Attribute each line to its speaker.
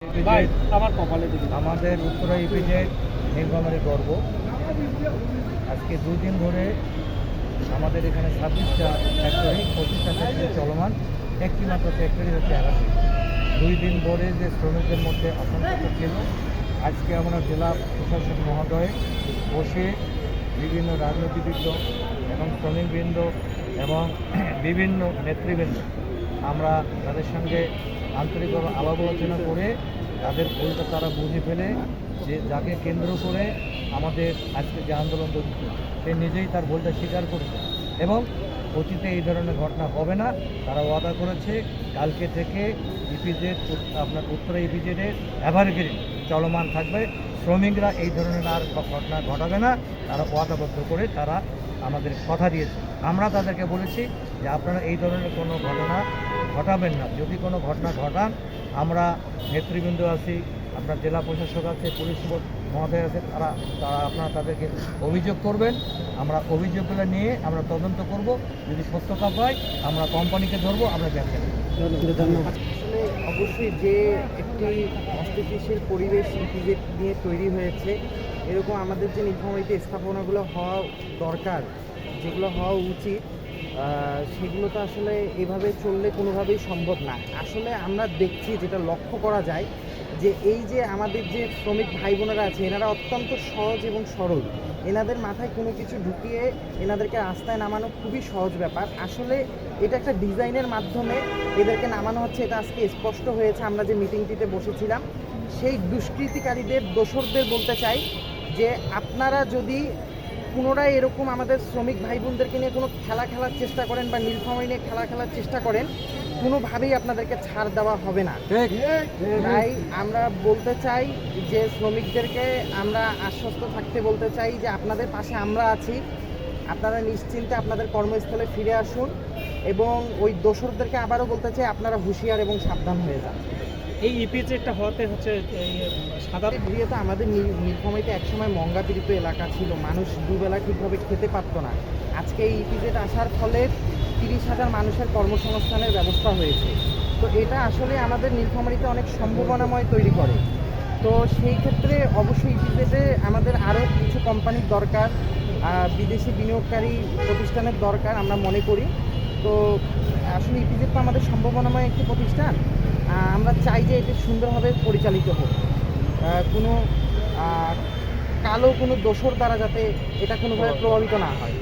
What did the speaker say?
Speaker 1: ভাই আমার কপালে দেখি
Speaker 2: আমাদের উত্তরা ইপিজেড নীলফামারী গর্ব। আজকে 2 দিন ধরে আমাদের এখানে 26টা ফ্যাক্টরি 25টা ফ্যাক্টরি চলমান, একটি মাত্র ফ্যাক্টরি হচ্ছে এলাকা। 2 দিন ধরে যে শ্রমিকদের মধ্যে অসন্তোষ ছিল, আজকে আমরা জেলা প্রশাসক মহোদয় বসে বিভিন্ন রাজনীতিবৃন্দ এবং শ্রমিকবৃন্দ এবং বিভিন্ন নেতৃবৃন্দ আমরা তাদের সঙ্গে আন্তরিকভাবে আলাপ আলোচনা করে তাদের ভুলটা তারা বুঝে ফেলে যে যাকে কেন্দ্র করে আমাদের আজকে যে আন্দোলন চলছে সে নিজেই তার ভুলটা স্বীকার করেছে এবং অতীতে এই ধরনের ঘটনা হবে না। তারা ওয়াদা করেছে কালকে থেকে ইপিজেড আপনার উত্তরা ইপিজেডের এভারগ্রিন চলমান থাকবে, শ্রমিকরা এই ধরনের আর ঘটনা ঘটাবে না। তারা ওয়াদাবদ্ধ করে তারা আমাদের কথা দিয়েছে। আমরা তাদেরকে বলেছি যে আপনারা এই ধরনের কোনো ঘটনা ঘটাবেন না। যদি কোনো ঘটনা ঘটান, আমরা নেতৃবৃন্দ আছি, আপনার জেলা প্রশাসক আছে, পুলিশ মহোদয় আছে, আপনারা তাদেরকে অভিযোগ করবেন। আমরা অভিযোগগুলো নিয়ে আমরা তদন্ত করব। যদি সত্যতা পাই আমরা কোম্পানিকে ধরবো, আমরা ব্যবসা করব।
Speaker 1: ধন্যবাদ।
Speaker 3: আসলে অবশ্যই যে একটি অস্থিতিশীল পরিবেশ ইপিজেড নিয়ে তৈরি হয়েছে, এরকম আমাদের যে নীলফামারীতে স্থাপনাগুলো হওয়া দরকার, যেগুলো হওয়া উচিত, সেগুলো তো আসলে এভাবে চললে কোনোভাবেই সম্ভব না। আসলে আমরা দেখছি, যেটা লক্ষ্য করা যায়, যে এই যে আমাদের যে শ্রমিক ভাই বোনেরা আছে, এনারা অত্যন্ত সহজ এবং সরল। এনাদের মাথায় কোনো কিছু ঢুকিয়ে এনাদেরকে রাস্তায় নামানো খুবই সহজ ব্যাপার। আসলে এটা একটা ডিজাইনের মাধ্যমে এদেরকে নামানো হচ্ছে, এটা আজকে স্পষ্ট হয়েছে। আমরা যে মিটিংটিতে বসেছিলাম, সেই দুষ্কৃতিকারীদের দোসরদের বলতে চাই যে আপনারা যদি পুনরায় এরকম আমাদের শ্রমিক ভাই বোনদেরকে নিয়ে কোনো খেলার চেষ্টা করেন বা নীলফামারী নিয়ে খেলার চেষ্টা করেন, কোনোভাবেই আপনাদেরকে ছাড় দেওয়া হবে না। তাই আমরা বলতে চাই যে শ্রমিকদেরকে আমরা আশ্বস্ত থাকতে বলতে চাই যে আপনাদের পাশে আমরা আছি, আপনারা নিশ্চিন্তে আপনাদের কর্মস্থলে ফিরে আসুন। এবং ওই দোসরদেরকে আবারও বলতে চাই, আপনারা হুঁশিয়ার এবং সাবধান হয়ে যান।
Speaker 1: এই ইপিজেডটা হওয়াতে হচ্ছে এই সাধারণ
Speaker 3: গৃহীত আমাদের নীলফামারীতে একসময় মঙ্গাপীড়িত এলাকা ছিল, মানুষ দুবেলা ঠিকভাবে খেতে পারত না। আজকে এই ইপিজেড আসার ফলে 30,000 মানুষের কর্মসংস্থানের ব্যবস্থা হয়েছে। তো এটা আসলে আমাদের নীলফামারীতে অনেক সম্ভাবনাময় তৈরি করে। তো সেই ক্ষেত্রে অবশ্যই ইপিজেডে আমাদের আরও কিছু কোম্পানির দরকার, বিদেশি বিনিয়োগকারী প্রতিষ্ঠানের দরকার আমরা মনে করি। তো আসলে ইপিজেড তো আমাদের সম্ভাবনাময় একটি প্রতিষ্ঠান। আমরা চাই যে এটি সুন্দরভাবে পরিচালিত হোক, কোনো কালো কোনো দোসর দ্বারা যাতে এটা কোনোভাবে প্রভাবিত না হয়।